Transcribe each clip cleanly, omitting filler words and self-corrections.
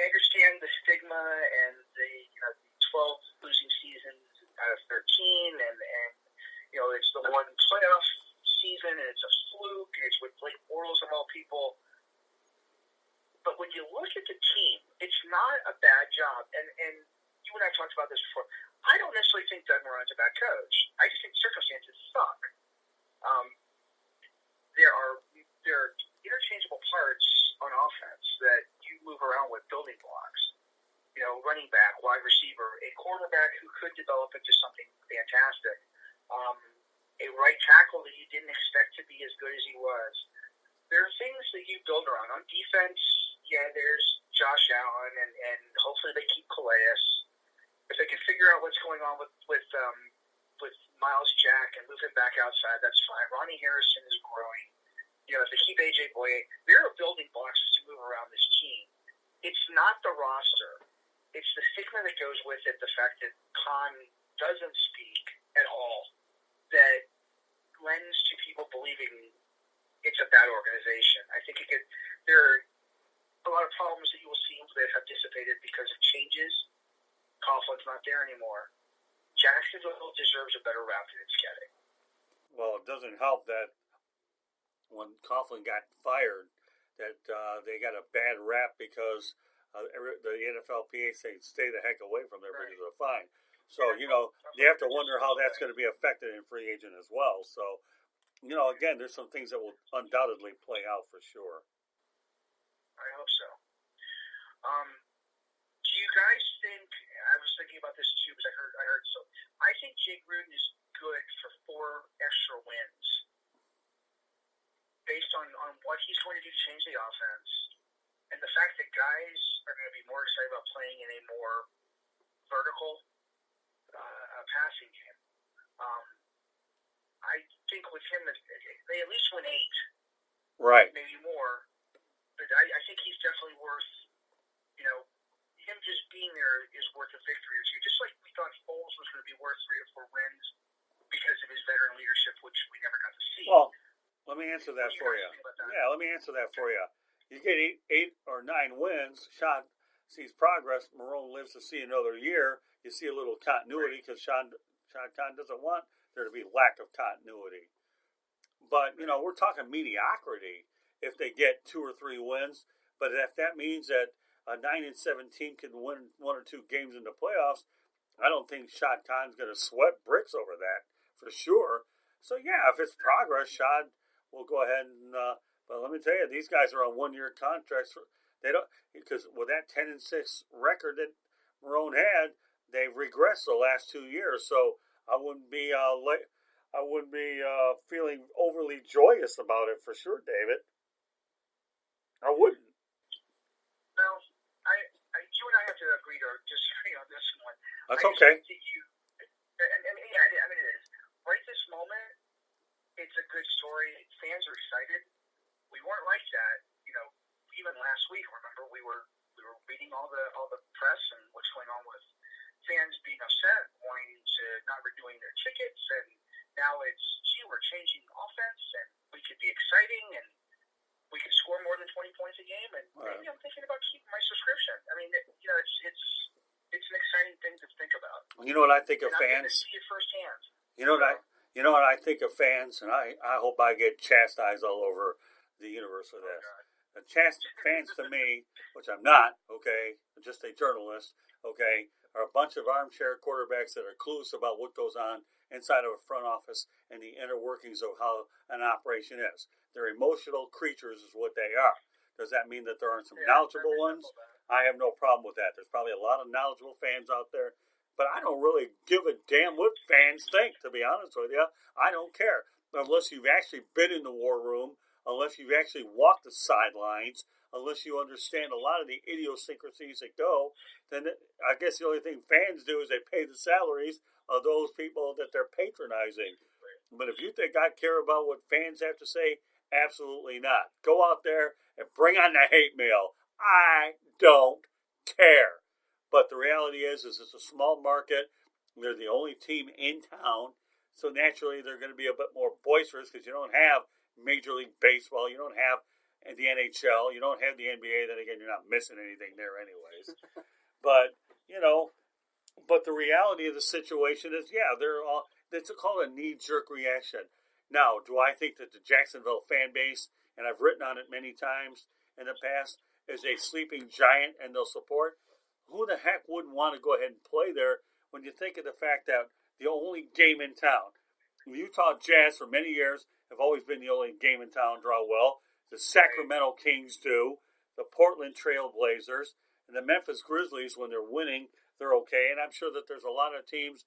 understand the stigma and the 12 losing seasons out of 13, and it's the one playoff season, and it's a fluke, and it's with Blake Bortles of all people. But when you look at the team, it's not a bad job. And you and I talked about this before. I don't necessarily think Doug Marrone's a bad coach. I just think circumstances suck. There are interchangeable parts on offense that you move around with building blocks. Running back, wide receiver, a quarterback who could develop into something fantastic, a right tackle that you didn't expect to be as good as he was. There are things that you build around. On defense, there's Josh Allen, and hopefully they keep Calais. If they can figure out what's going on with Miles Jack and move him back outside, that's fine. Ronnie Harrison is growing. If they keep A.J. Boye, there are building blocks to move around this team. It's not the roster. It's the stigma that goes with it, the fact that Khan doesn't speak at all, that lends to people believing it's a bad organization. I think there are a lot of problems that you will see that have dissipated because of changes. Coughlin's not there anymore. Jacksonville deserves a better rap than it's getting. Well, it doesn't help that when Coughlin got fired, that they got a bad rap because the NFLPA saying stay the heck away from there because of the fine. So, you have to wonder how that's going to be affected in free agent as well. So, again, there's some things that will undoubtedly play out for sure. I hope so. Do you guys think, I was thinking about this too because I heard so, I think Jake Gruden is good for 4 extra wins based on what he's going to do to change the offense and the fact that guys are going to be more excited about playing in a more vertical passing game. I think with him, they at least win 8. Right. Maybe more. But I think he's definitely worth, him just being there is worth a victory or two. Just like we thought Foles was going to be worth 3 or 4 wins because of his veteran leadership, which we never got to see. Well, let me answer that for you. Yeah, let me answer that for you. You get 8 or 9 wins, Sean sees progress, Marrone lives to see another year, you see a little continuity because Sean Khan doesn't want there to be lack of continuity. But, we're talking mediocrity if they get 2 or 3 wins. But if that means that a 9-7 team can win 1 or 2 games in the playoffs, I don't think Shad Khan's going to sweat bricks over that for sure. So, if it's progress, Shad will go ahead and but let me tell you, these guys are on 1-year contracts. They don't, because with that 10-6 record that Marrone had, they've regressed the last 2 years. So I wouldn't be feeling overly joyous about it for sure, David. I wouldn't. Well, you and I have to agree to disagree on this one. That's okay. It is. Right this moment, it's a good story. Fans are excited. We weren't like that, even last week. Remember, we were reading all the press and what's going on with fans being upset, wanting to not renewing their tickets, and now it's we're changing offense and we could be exciting and we could score more than 20 points a game, and maybe I'm thinking about keeping my subscription. I mean, it's an exciting thing to think about. You know what I think of fans? I'm going to see it firsthand. You know what I think of fans, and I hope I get chastised all over the universe of this. Fans to me, which I'm not, okay, just a journalist, okay, are a bunch of armchair quarterbacks that are clueless about what goes on inside of a front office and the inner workings of how an operation is. They're emotional creatures is what they are. Does that mean that there aren't some knowledgeable ones? I have no problem with that. There's probably a lot of knowledgeable fans out there, but I don't really give a damn what fans think, to be honest with you. I don't care. Unless you've actually been in the war room, unless you've actually walked the sidelines, unless you understand a lot of the idiosyncrasies that go, then I guess the only thing fans do is they pay the salaries of those people that they're patronizing. But if you think I care about what fans have to say, absolutely not. Go out there and bring on the hate mail. I don't care. But the reality is it's a small market. They're the only team in town. So naturally, they're going to be a bit more boisterous because you don't have Major League Baseball. You don't have and the NHL. You don't have the NBA. Then again, you're not missing anything there, anyways. But but the reality of the situation is, they're all. It's called a knee-jerk reaction. Now, do I think that the Jacksonville fan base, and I've written on it many times in the past, is a sleeping giant and they'll support? Who the heck wouldn't want to go ahead and play there when you think of the fact that the only game in town, the Utah Jazz for many years have always been the only game in town draw well. The Sacramento Kings do. The Portland Trail Blazers. And the Memphis Grizzlies, when they're winning, they're okay. And I'm sure that there's a lot of teams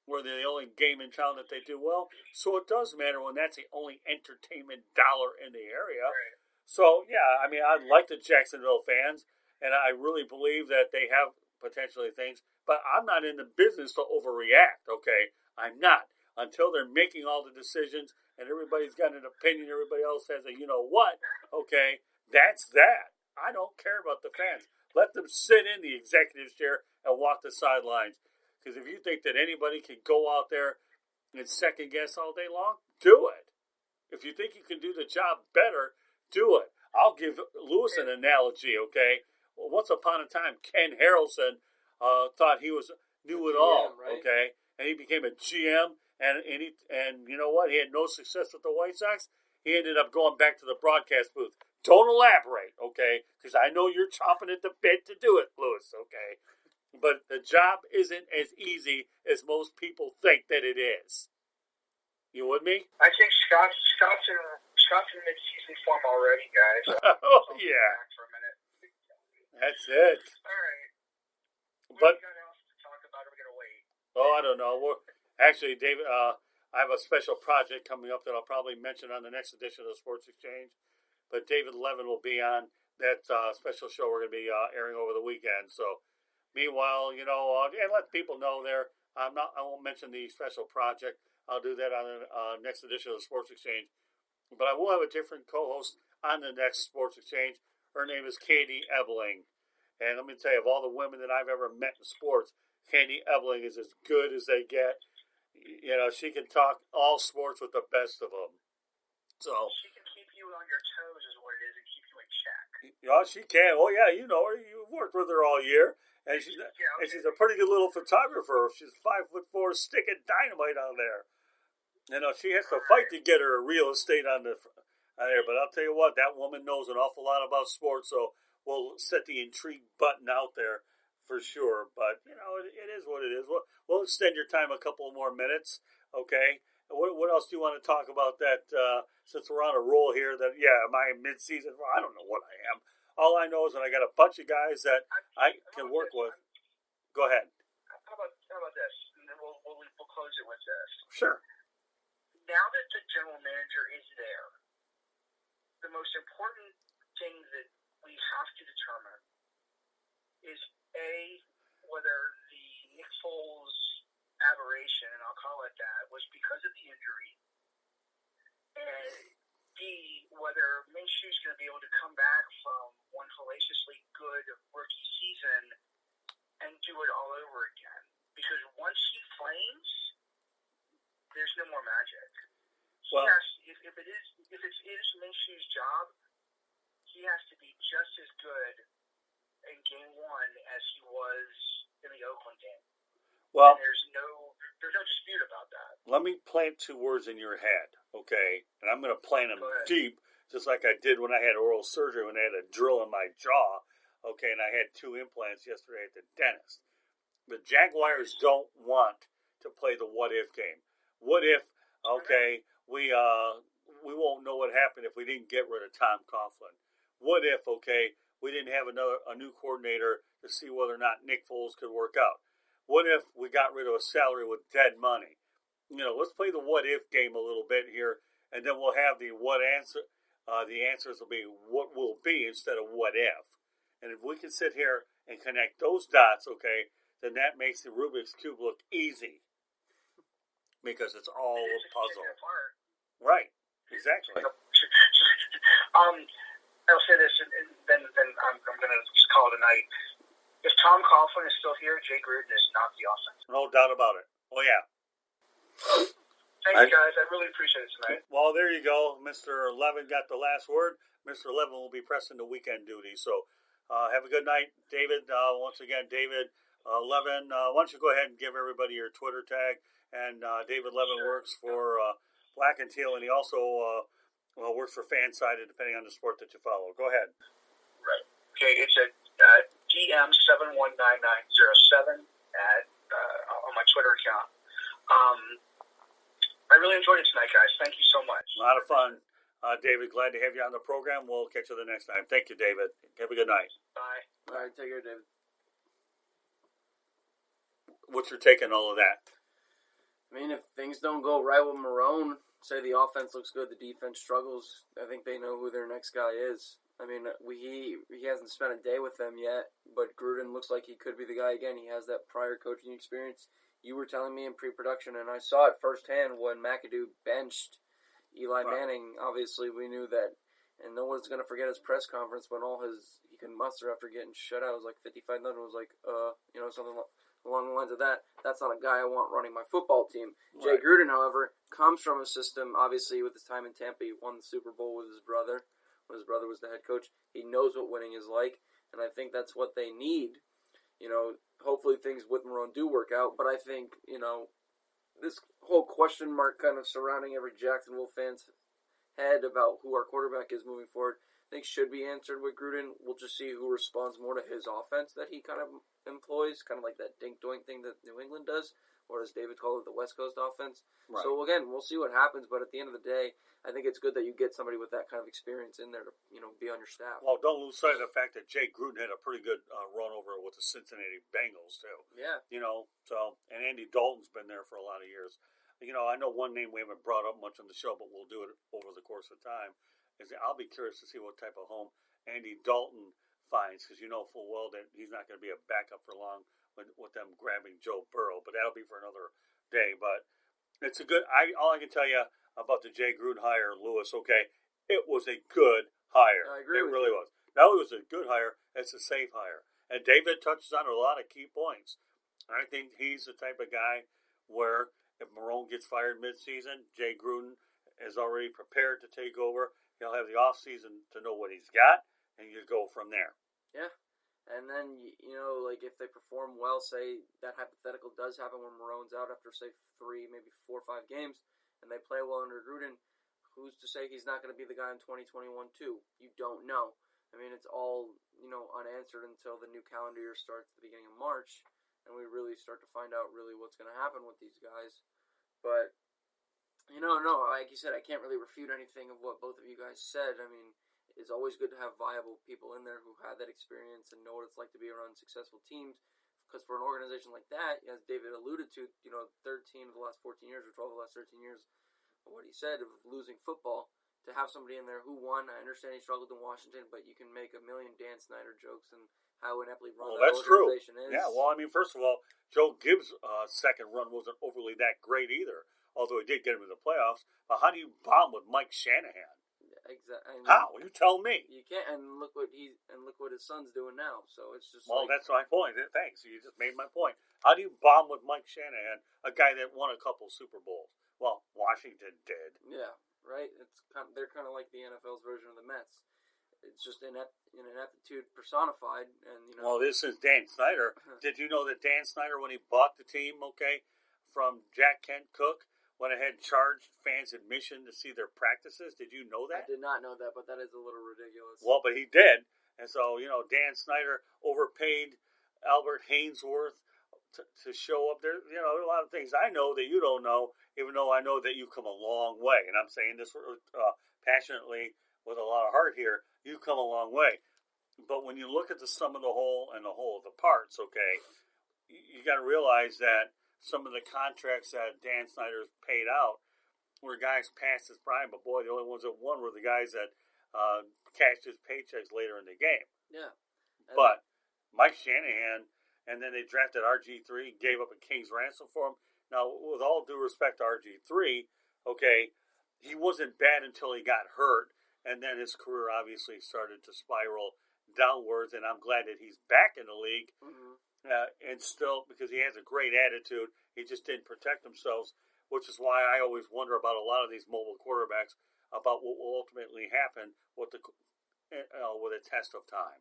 where they're the only game in town that they do well. So it does matter when that's the only entertainment dollar in the area. Right. So, I like the Jacksonville fans, and I really believe that they have potentially things. But I'm not in the business to overreact, okay? I'm not. Until they're making all the decisions and everybody's got an opinion, everybody else has a you-know-what, okay? That's that. I don't care about the fans. Let them sit in the executive chair and walk the sidelines. Because if you think that anybody can go out there and second guess all day long, do it. If you think you can do the job better, do it. I'll give Lewis an analogy, okay? Well, once upon a time, Ken Harrelson thought he knew it all, right? Okay? And he became a GM, and you know what? He had no success with the White Sox. He ended up going back to the broadcast booth. Don't elaborate, okay? Because I know you're chomping at the bit to do it, Lewis, okay? But the job isn't as easy as most people think that it is. You with me? I think Scott's in mid-season form already, guys. Oh, yeah. Back for a minute. That's it. All right. But, What do we got else to talk about? Are we going to wait? I don't know. Actually, David, I have a special project coming up that I'll probably mention on the next edition of the Sports Exchange. But David Levin will be on that special show we're going to be airing over the weekend. So, meanwhile, and let people know there. I won't mention the special project. I'll do that on the next edition of the Sports Exchange. But I will have a different co-host on the next Sports Exchange. Her name is Katie Ebling. And let me tell you, of all the women that I've ever met in sports, Katie Ebling is as good as they get. She can talk all sports with the best of them. So she can keep you on your toes is what it is, and keep you in check. She can. Oh, yeah, you know her. You've worked with her all year. And she's a pretty good little photographer. She's 5'4", stick of dynamite on there. She has to fight to get her real estate on there. But I'll tell you what, that woman knows an awful lot about sports. So we'll set the intrigue button out there for sure. But it is what it is. We'll extend your time a couple more minutes. Okay. What else do you want to talk about that? Since we're on a roll here, that am I in mid-season? Well, I don't know what I am. All I know is that I got a bunch of guys that I can work with. Go ahead. How about this? And then we'll close it with this. Sure. Now that the general manager is there, the most important thing that we have to determine is whether the Nick Foles aberration, and I'll call it that, was because of the injury, and B, whether Minshew's going to be able to come back from one hellaciously good rookie season and do it all over again. Because once he flames, there's no more magic. Well, if it is Minshew's job, he has to be just as good in game one as he was in the Oakland game. Well, and there's no dispute about that. Let me plant two words in your head, okay? And I'm going to plant them deep, just like I did when I had oral surgery, when I had a drill in my jaw, okay? And I had 2 implants yesterday at the dentist. The Jaguars don't want to play the what-if game. What if, okay, we won't know what happened if we didn't get rid of Tom Coughlin? What if, okay, we didn't have a new coordinator to see whether or not Nick Foles could work out? What if we got rid of a salary with dead money? Let's play the what-if game a little bit here, and then we'll have the what answer. The answers will be what will be instead of what if. And if we can sit here and connect those dots, okay, then that makes the Rubik's Cube look easy. Because it's all a puzzle. Right. Exactly. I'll say this, and then I'm going to just call it a night. If Tom Coughlin is still here, Jay Gruden is not the offense. No doubt about it. Oh, yeah. Thanks, guys. I really appreciate it tonight. Well, there you go. Mr. Levin got the last word. Mr. Levin will be pressing the weekend duty. So have a good night, David. Once again, David Levin, why don't you go ahead and give everybody your Twitter tag? And David Levin works for Black and Teal, and he also works for Fansided, depending on the sport that you follow. Go ahead. Right. Okay, it's at DM719907 on my Twitter account. I really enjoyed it tonight, guys. Thank you so much. A lot of fun. David, glad to have you on the program. We'll catch you the next time. Thank you, David. Have a good night. Bye. All right, take care, David. What's your take on all of that? I mean, if things don't go right with Marone, say the offense looks good, the defense struggles, I think they know who their next guy is. I mean, he hasn't spent a day with them yet, but Gruden looks like he could be the guy again. He has that prior coaching experience. You were telling me in pre-production, and I saw it firsthand when McAdoo benched Eli Manning. Obviously, we knew that, and no one's going to forget his press conference when he could muster after getting shut out. It was like 55-0. It was like, something along the lines of that. That's not a guy I want running my football team. Right. Jay Gruden, however, comes from a system, obviously, with his time in Tampa. He won the Super Bowl with his brother when his brother was the head coach. He knows what winning is like, and I think that's what they need. Hopefully things with Marone do work out, but I think, this whole question mark kind of surrounding every Jacksonville fan's head about who our quarterback is moving forward, I think should be answered with Gruden. We'll just see who responds more to his offense that he kind of employs, kind of like that dink-doink thing that New England does, or as David called it, the West Coast offense. Right. So again, we'll see what happens, but at the end of the day, I think it's good that you get somebody with that kind of experience in there to, be on your staff. Well, don't lose sight of the fact that Jay Gruden had a pretty good run over with the Cincinnati Bengals, too. Yeah. And Andy Dalton's been there for a lot of years. I know one name we haven't brought up much on the show, but we'll do it over the course of time, is I'll be curious to see what type of home Andy Dalton finds, because you know full well that he's not going to be a backup for long with them grabbing Joe Burrow, but that'll be for another day. But it's a good, all I can tell you about the Jay Gruden hire, Lewis, okay, it was a good hire. I agree. It really was. Not only was it a good hire, it's a safe hire. And David touches on a lot of key points. I think he's the type of guy where if Marone gets fired midseason, Jay Gruden is already prepared to take over. He'll have the offseason to know what he's got, and you go from there. Yeah. And then, if they perform well, say that hypothetical does happen when Marone's out after, say, 3, maybe 4 or 5 games, and they play well under Gruden, who's to say he's not going to be the guy in 2021 too? You don't know. I mean, it's all, unanswered until the new calendar year starts at the beginning of March, and we really start to find out really what's going to happen with these guys. But, no, like you said, I can't really refute anything of what both of you guys said. I mean, it's always good to have viable people in there who have that experience and know what it's like to be around successful teams. Because for an organization like that, as David alluded to, 13 of the last 14 years or 12 of the last 13 years, what he said of losing football, to have somebody in there who won. I understand he struggled in Washington, but you can make a million Dan Snyder jokes and how ineptly run that organization is. Yeah, well, I mean, first of all, Joe Gibbs' second run wasn't overly that great either, although he did get him in the playoffs. How do you bomb with Mike Shanahan? Exactly. How? You tell me. You can't, and look what his son's doing now. So it's just. Well, that's my point. Thanks. You just made my point. How do you bomb with Mike Shanahan, a guy that won a couple Super Bowls? Well, Washington did. Yeah, right. They're kind of like the NFL's version of the Mets. It's just ineptitude personified, and Well, this is Dan Snyder. Did you know that Dan Snyder, when he bought the team, from Jack Kent Cook, went ahead and charged fans admission to see their practices? Did you know that? I did not know that, but that is a little ridiculous. Well, but he did. And so, Dan Snyder overpaid Albert Hainsworth to show up there. There are a lot of things I know that you don't know, even though I know that you've come a long way. And I'm saying this passionately with a lot of heart here. You've come a long way. But when you look at the sum of the whole and the whole of the parts, you got to realize that some of the contracts that Dan Snyder's paid out were guys past his prime, but boy, the only ones that won were the guys that cashed his paychecks later in the game. Yeah. But Mike Shanahan, and then they drafted RG3, gave up a king's ransom for him. Now, with all due respect to RG3, he wasn't bad until he got hurt, and then his career obviously started to spiral downwards, and I'm glad that he's back in the league. Mm-hmm. And still, because he has a great attitude, he just didn't protect himself. which is why I always wonder about a lot of these mobile quarterbacks about what will ultimately happen with the with a test of time.